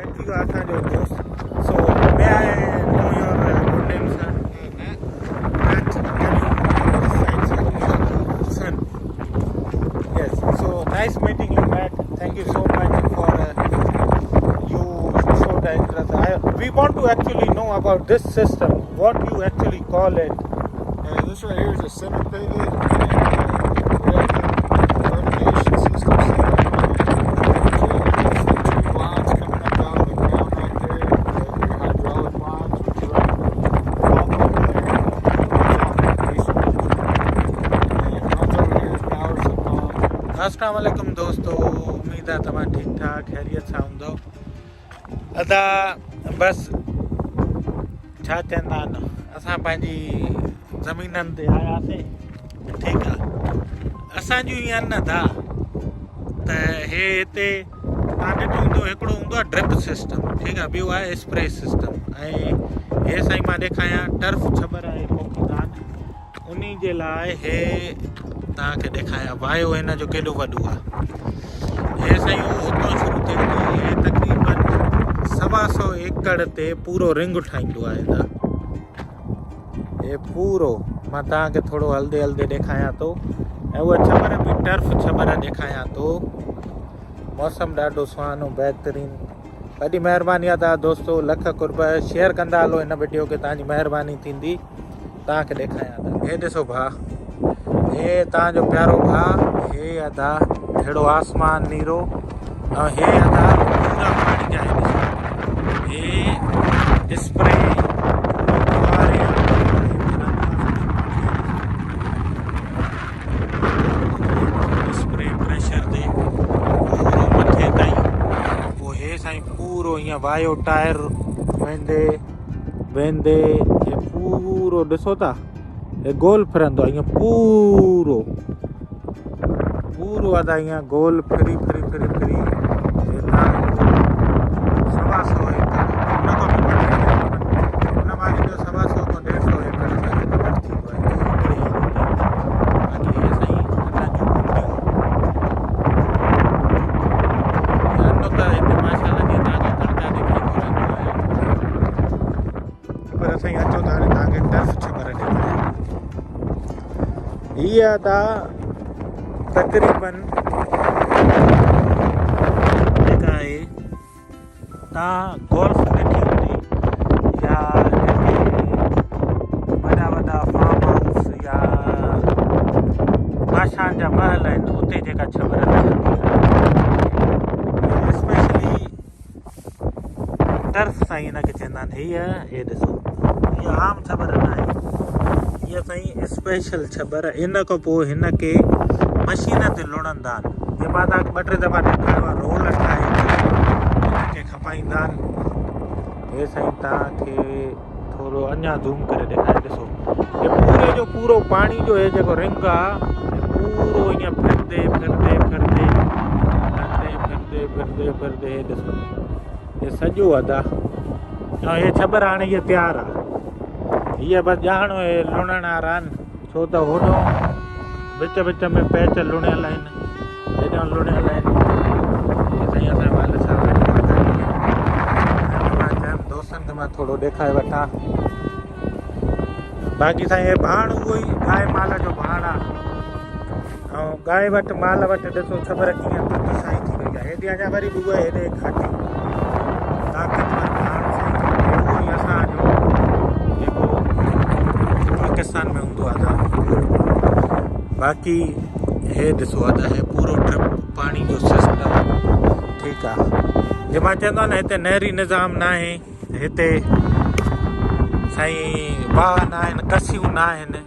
अची वियो असांजो दोस्त. So may I know your good name, sir? Matt. Matt, can you son? Yes. So nice meeting you, Matt. Thank you so much for you showed the interest. We want to actually know about this system. What you actually call it? This right here is a semi-pivot irrigation system. Lines coming up out of the ground right there. Your hydraulic lines, which run off over there. And it runs over here, powers the pump. अस्सलाम वालेकुम दोस्तों, उम्मीद है तमाम ठीक ठाक खैरियत सां हूंदो. अदा बस छा चवंदा आहिनि, असां पंहिंजी ज़मीननि ते आयासीं. ठीकु आहे, असांजूं ईअं न था त हे हिते तव्हां ॾिठो हूंदो हिकिड़ो हूंदो आहे ड्रिप सिस्टम. ठीकु आहे, ॿियो आहे स्प्रे सिस्टम. ऐं हे साईं मां ॾेखारियां टर्फ छबर आहे पोखीदान, उन जे लाइ हे तव्हांखे ॾेखारियां वायो हिन जो केॾो वॾो आहे. हे साईं हुतां शुरू थिए थो, हे तक़रीबन 125 एकड़ ते पूरो रिंग ठाहींदो आहे. हे पूरो मां तव्हांखे थोरो हलंदे हलंदे ॾेखारियां थो. ऐं उहा छबर बि टर्फ छबर ॾेखारियां थो. मौसम ॾाढो सुहानो बहितरीनु. वॾी महिरबानी आहे तव्हां दोस्तो, लख कुर्ब. शेयर कंदा हलो हिन वीडियो खे, तव्हांजी महिरबानी थींदी. तव्हांखे ॾेखारियां थो. हे ॾिसो भाउ, हे तव्हांजो प्यारो भाउ. हे अदा अहिड़ो आसमान नीरो. ऐं हे अदा पूरा पाणी जा हे स्प्रे प्रेशर ते पूरो मथे ताईं. पोइ हे साईं पूरो ईअं वायो टायर वेंदे वेंदे हे पूरो ॾिसो था, हे गोल फिरंदो आहे ईअं पूरो पूरो अदा ईअं गोल फिरी फिरी फिरी फिरी. 125 एकड़ हुन खां बि घटि, हुन मां 125 खां 150 एकड़ घटि थींदो आहे. बाक़ी हे साईं असांजूं कुंडियूं त हिते माशाल्लाह जी तव्हांखे तड़का ॾेखारींदो रहंदो आहे. पर साईं अचो त हाणे तव्हांखे टर्फ छबर ॾेखारियां. हीअ अदा तक़रीबन जेका आहे तव्हां गोल्फ ॾिठी हूंदी, या वॾा वॾा फार्म हाउस या बादशाह जा महल आहिनि, उते जेका छबर स्पेशली टर्फ साईं हिनखे चवंदा आहिनि. हे ॾिसो, हीअ आम छबर न आहे, हीअ साईं स्पेशल छबर. इन खां पोइ हिनखे मशीन ते लुणंदा आहिनि. जे मां तव्हांखे 2-3 दफ़ा ॾेखारियो आहे, रोल ठाहे हिनखे खपाईंदा आहिनि. हे साईं तव्हांखे थोरो अञा ज़ूम करे ॾेखारे. ॾिसो, हे पूरे जो पूरो पाणी जो हे जेको रिंग आहे, पूरो ईअं फिरंदे फिरंदे फिरंदे फिरंदे फिरंदे फिरंदे फिरंदे हे ॾिसो, हे सॼो अदा. ऐं हे छबर हाणे इहा तयारु आहे. हीअ बसि ॼाणो हे लुणण वारा आहिनि, छो त होॾो विच विच में पैच लुणियल आहिनि, हेॾां लुणियल आहिनि. हे साईं असांजे वाल सां मां चयुमि दोस्तनि खे मां थोरो ॾेखारे वठां. बाक़ी साईं हे भाण उहो ई गांइ माल जो भाण आहे. ऐं गांइ वटि माल वटि ॾिसो छबर कीअं तुती साईं थी वई आहे. हेॾे अञा वरी बि उहा हेॾे घाटी ताक़तवर भाण साईं. उहो ई असांजो जेको पाकिस्तान में हूंदो आहे. बाक़ी हे ॾिसो अदा हे पूरो ड्रिप पाणी जो सिस्टम. ठीकु आहे, जे मां चवंदो आहियां न हिते नहरी निज़ाम न आहे, हिते साईं वाह न आहिनि, कसियूं न आहिनि,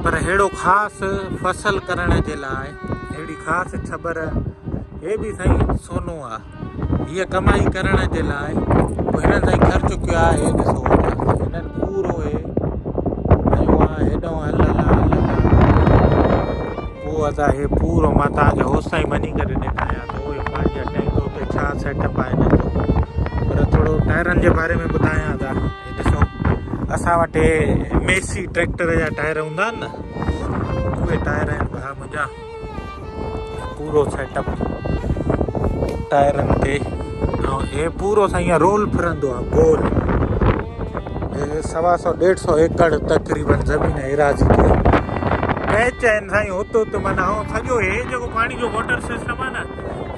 पर अहिड़ो ख़ासि फसल करण जे लाइ अहिड़ी ख़ासि छबर. हे बि साईं सोनो आहे, हीअ कमाई करण जे लाइ. पोइ हिननि साईं ख़र्चु कयो आहे. हे ॾिसो हिननि पूरो हे कयो आहे, हेॾो हल पोइ अदा हे पूरो मां तव्हांखे होसि ताईं वञी करे ॾेखारियां थो. हे पंहिंजा टैंक उते छा सेटअप आहे हिन जो, पर थोरो टायरनि जे बारे में ॿुधायां था. हे ॾिसो, असां वटि मेसी ट्रैक्टर जा टायर हूंदा आहिनि न, उहे टायर आहिनि भाउ मुंहिंजा. पूरो सेटअप टायरनि ते ये पूरो सां ईअं रोल फिरंदो आहे गोल। ये 100-150 एकड़ तक़रीबन ज़मीन एराज़ी ते पैच आहिनि साईं हुते हुते माना। ऐं सॼो हे जेको पाणी जो वाटर सिस्टम आहे न,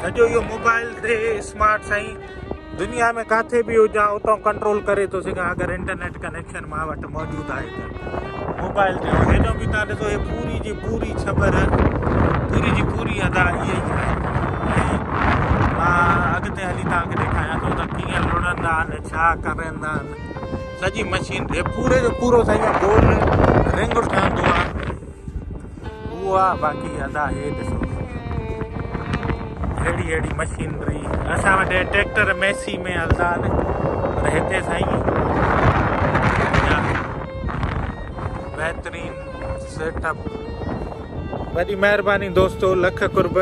सॼो इहो मोबाइल ते स्मार्ट साईं दुनिया में काथे बि हुजां उतां कंट्रोल करे थो सघां अगरि इंटरनेट कनेक्शन मां वटि मौजूदु आहे त मोबाइल ते। हेॾो बि तव्हां ॾिसो हे पूरी जी पूरी छबर पूरी जी पूरी अदा इहा ई आहे। मां अॻिते हली तव्हांखे ॾेखारियां थो त कीअं लुड़ंदा आहिनि, छा करंदा आहिनि। सॼी मशीन हे पूरे जो पूरो साईं गोल रिंग ठहंदो आहे उहो आहे। बाक़ी अदा हे ॾिसो अहिड़ी मशीनरी असां वटि ट्रैक्टर मैसी में हलंदा आहिनि, पर हिते साईं बहितरीन सेटअप। वॾी महिरबानी दोस्तो, लख कुर्ब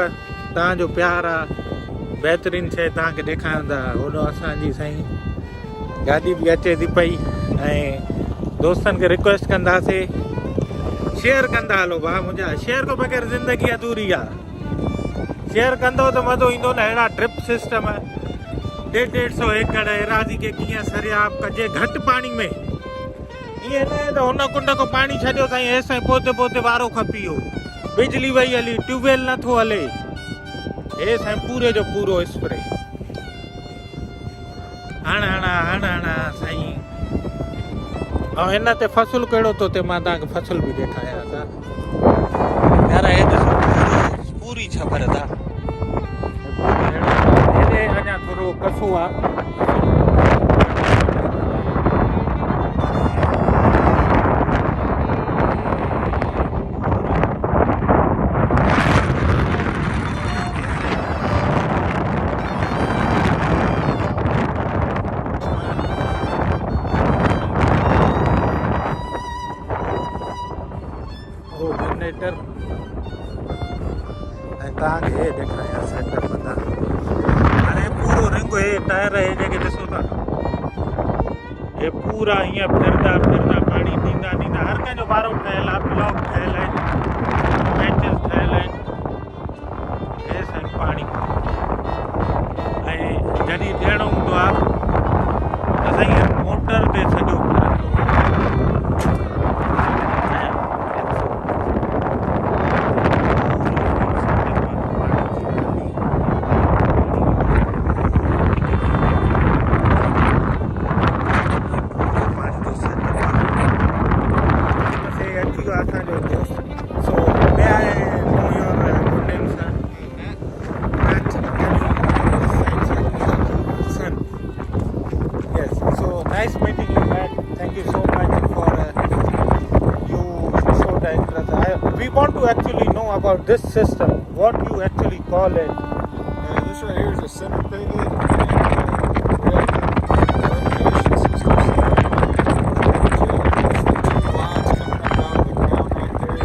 तव्हांजो प्यार आहे। बहितरीन शइ तव्हांखे ॾेखारींदा। होॾो असांजी साईं गाॾी बि अचे थी पई ऐं दोस्तनि खे रिक्वेस्ट कंदासीं शेयर कंदा हलो भाउ मुंहिंजा। शेयर खां बग़ैर ज़िंदगी अधूरी आहे। शेयर कंदो त मज़ो ईंदो न। अहिड़ा ड्रिप सिस्टम 150 एकड़ एराज़ी खे कीअं सरियाब कजे घटि पाणी में। ईअं न त हुन कुंड खां पाणी छॾियो साईं हेसां पोते पोते वारो खपी वियो, बिजली वई हली, ट्यूबवेल नथो हले। हे साईं पूरे जो पूरो स्प्रे हणा साईं। ऐं हिन ते फसल कहिड़ो थो थिए मां तव्हांखे फसल बि ॾेखारियां था यार। हे ॾिसो पूरी छबर था। हेॾे अञा थोरो कसो आहे। जनरेटर ऐं तव्हांखे हे ॾेखारियां सेटअप था। हाणे पूरो रिंग हे टायर हे जेके ॾिसो था हे पूरा हीअं फिरंदा पाणी ॾींदा हर कंहिंजो वारो ठहियलु आहे। ब्लॉक ठहियलु आहिनि, पैचिस ठहियलु आहिनि। हे साईं पाणी ऐं जॾहिं ॾियणो हूंदो आहे त साईं मोटर ते सॼो nice meeting you, man. Thank you so much for you showed the interest. We want to actually know about this system. What you actually call it? This right here is a center pivot. We have irrigation system. Two lines coming up out of the ground right there.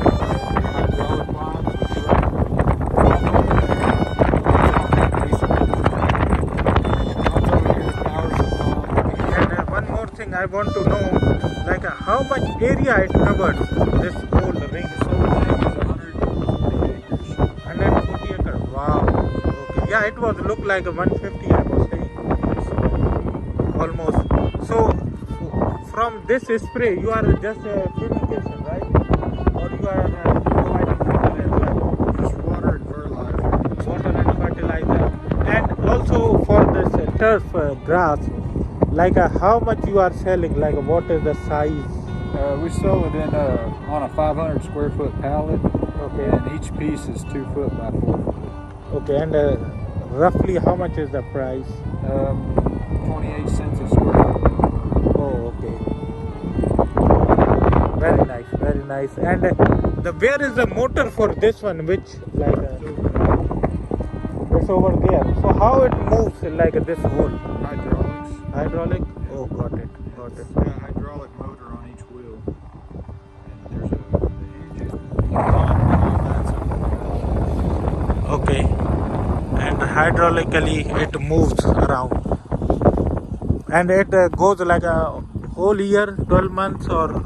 Hydraulic lines. I want to know, like, how much area it covers, this whole ring. So the thing is 140 acres. 140 acres. Wow. Okay. Yeah, it was look like a 150. I was saying almost. So from this spray, you are just fumigation, right? Or you are providing water as well? Just water and fertilizer. Water and fertilizer, and also for this turf grass. Like how much you are selling? Like what is the size? We sell it in on a 500 square foot pallet. Okay. And each piece is 2 foot by 4 foot. Okay, and roughly how much is the price? 28 cents a square foot. Oh, okay. Very nice, very nice. And where is the motor for this one? Which like it's over there. So how it moves like this whole? Hydraulic? Oh, got it. Yeah, hydraulic motor on each wheel. And there's the engine. Okay. And hydraulically it moves around. And it goes like a whole year, 12 months or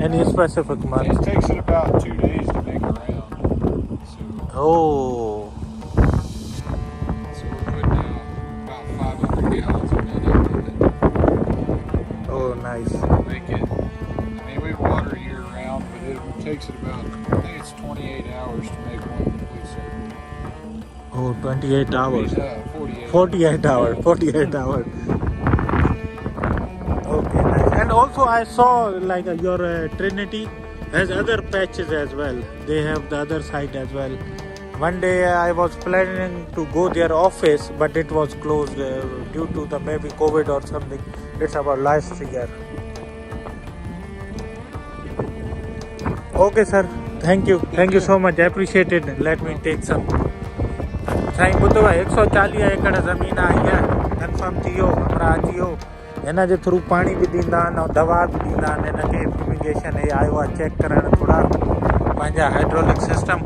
any specific month? It takes it about 2 days to make a round. So, Oh. so we're putting out about 500 gallons. nice. Make it. I mean, we water year round, but it takes it about, I think it's 28 hours to make one complete circle. Oh, 28 hours. 48. 48 hours. 48 hours. Okay, nice. And also I saw like your Trinity has other patches as well. They have the other side as well. One day I was planning to go their office, but it was closed due to the maybe COVID or something. It's about last year. Okay, sir. Thank you. Thank you so much. I appreciate it. Let me take some. साईं ॿुधो आहे 140 एकड़ ज़मीन आई आहे confirm थी वियो हमरा अची वियो हिन जे थ्रू पाणी बि ॾींदा आहिनि ऐं दवा बि ॾींदा आहिनि हिनखे फ्यूमिगेशन हे आयो आहे चेक करणु थोरा पंहिंजा हाइड्रोलिक सिस्टम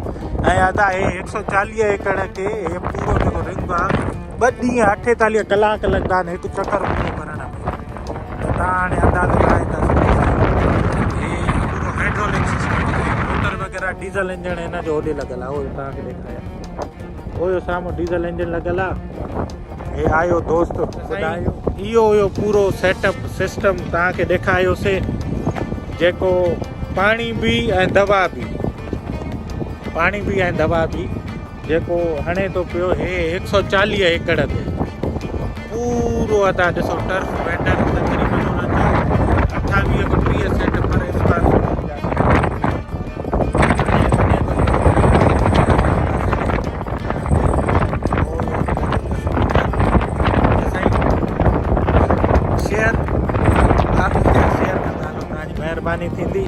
ऐं अदा हे 140 एकड़ खे हे पूरो जेको रिंग आहे 2 ॾींहं 48 कलाक लॻंदा आहिनि हिकु चकर पूरो करण में त तव्हां हाणे अंदाज़ो लॻाए था सघो हे पूरो हाइड्रोलिक सिस्टम मोटर वग़ैरह डीज़ल इंजन हिन जो होॾे लॻल आहे उहो तव्हांखे ॾेखारियां ओयो साम्हूं डीज़ल इंजन लॻल आहे हे आयो दोस्त ॿुधायो इहो हुयो पूरो सेटअप सिस्टम तव्हांखे ॾेखारियोसीं जेको पाणी बि ऐं दवा बि पाणी बि ऐं दवा बि जेको हणे थो पियो हे 140 एकड़ ते पूरो अदा ॾिसो टर्फ वेंडर तक़रीबन हुननि जा 28 खां 30 सेंट पर स्क्वायर फुट महिरबानी थींदी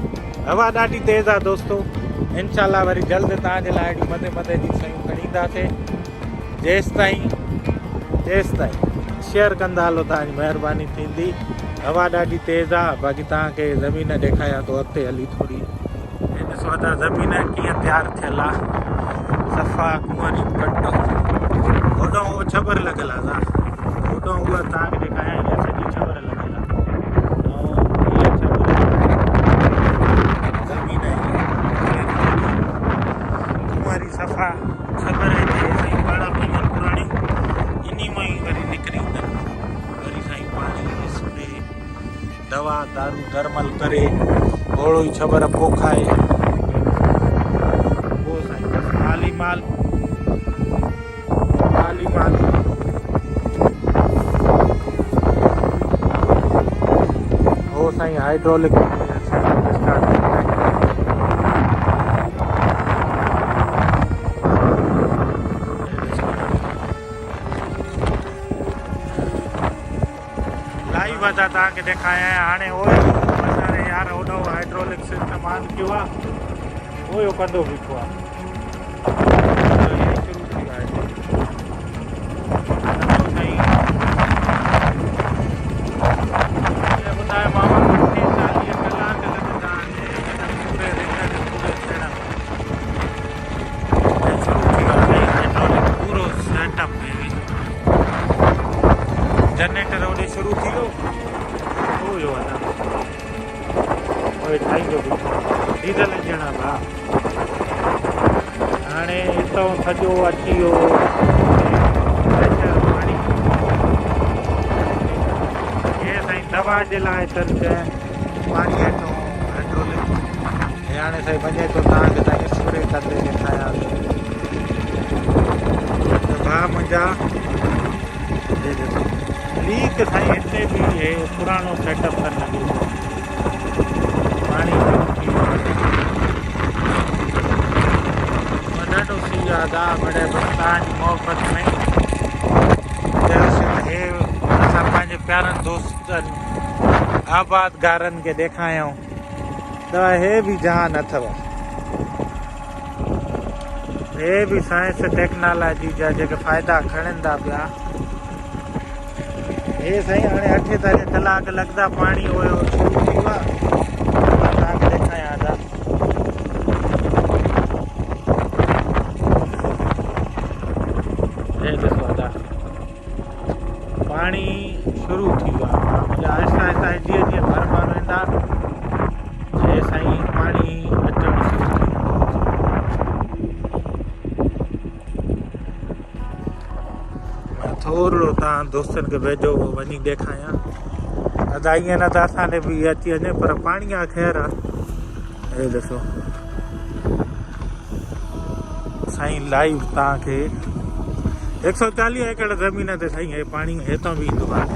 हवा ॾाढी तेज़ आहे दोस्तो इंशाल्लाह वरी जल्द तव्हांजे लाइ अहिड़ी मथे मथे जी शयूं खणी ईंदासीं जेसि ताईं शेयर कंदा हलो तव्हांजी महिरबानी थींदी हवा ॾाढी तेज़ आहे बाक़ी तव्हांखे ज़मीन ॾेखारियां थो अॻिते हली थोरी ॾिसो त ज़मीन कीअं तयारु थियल आहे सफ़ा कुंवरी कटो होॾो उहो छबर लॻल आहे होॾो उहा तव्हांखे ॾेखारियां हीअ सॼी छबर लॻल आहे सफ़ा ख़बर आहे साईं पाण पंहिंजूं पुराणियूं इन मां ई वरी निकिरी ईंदनि वरी साईं पाणी स्प्रे दवा दारू दरमल करे ओड़ो ई छबर पोखाए पोइ साईं बसि माली माल हो साईं हाइड्रोलिक तव्हांखे ॾेखारियां हाणे ओयो वीचारे यार होॾो हाइड्रोलिक सिस्टम ऑन कयो आहे ओयो कंदो बीठो आहे शुरू थी वियो आहे ॿुधायो मामा 48 कलाक लॻंदा पूरे रिंग जे पूरे थियण में शुरू थी वियो आहे हाइड्रोलिक पूरो सेटअप जनरेटर होॾे शुरू थी वियो डीज़ल इंजन आहे भाउ हाणे हितां सॼो अची वियो पाणी हे साईं दवा जे लाइ चर्च पाणीअ जो हाइड्रोलिक हे हाणे साईं वञे थो तव्हांखे साईं स्प्रे कंदे ॾेखारियां भाउ मुंहिंजा लीक साईं हिते बि हे पुराणो सेटअप करणु लॻो पाणी ॾाढो थी वियो आहे बड़े तव्हांजी मोहबत में हे असां पंहिंजे प्यारनि दोस्तनि आबादगारनि खे ॾेखारियऊं त हे बि जहान अथव हे बि साइंस टेक्नोलॉजी जा जेके फ़ाइदा खणनि था पिया हे साईं हाणे 48 कलाक लॻंदा पाणी हुयो शुरू थी वियो आहे तव्हांखे ॾेखारियां था हे ॾिसो था पाणी शुरू थी वियो आहे मुंहिंजा आहिस्ता आहिस्ता जीअं जीअं भरमा वेंदा हे साईं पाणी अचणु शुरू थी वियो थोरो तव्हां दोस्तनि खे वेझो वञी ॾेखारियां अदा ईअं न त असांखे बि अची वञे पर पाणी आहे ख़ैर आहे। हे ॾिसो साईं लाइव तव्हांखे 140 एकड़ ज़मीन ते साईं हे पाणी हितां बि ईंदो आहे।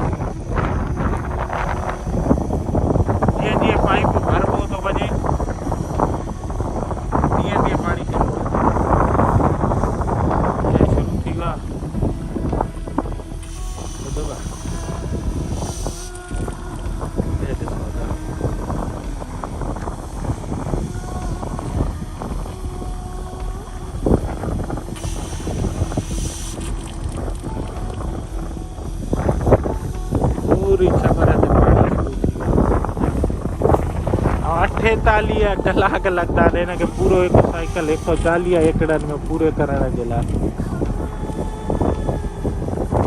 जीअं जीअं पाइप भरबो थो वञे तीअं तीअं पाणी थींदो हे शुरू थी वियो आहे। ॿुधो आहे हे ॾिसो पूरी छबर ते पाणी शुरू थी वियो। 48 कलाक लॻंदा आहिनि हिनखे पूरो हिकु साइकिल 140 एकड़नि में पूरे करण जे लाइ।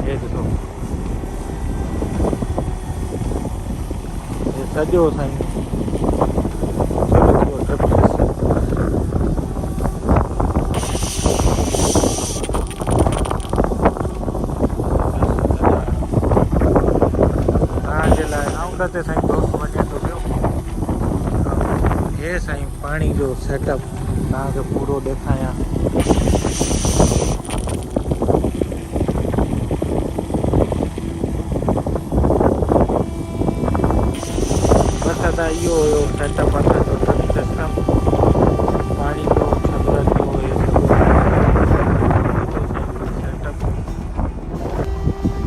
हे ॾिसो हे सॼो साईं शुरू थी वियो ट्रिप तव्हांजे लाइ राउंड ते साईं दोस्त वञे थो पियो। हे साईं पाणी जो सेटअप तव्हांखे पूरो ॾेखारियां। बसि अदा इहो हुयो सेटअप असांजो ट्रिप सिस्टम पाणी जो छबरन जो हे सभु सेटअप।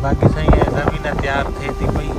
बाक़ी साईं ज़मीन तयारु थिए थी पई।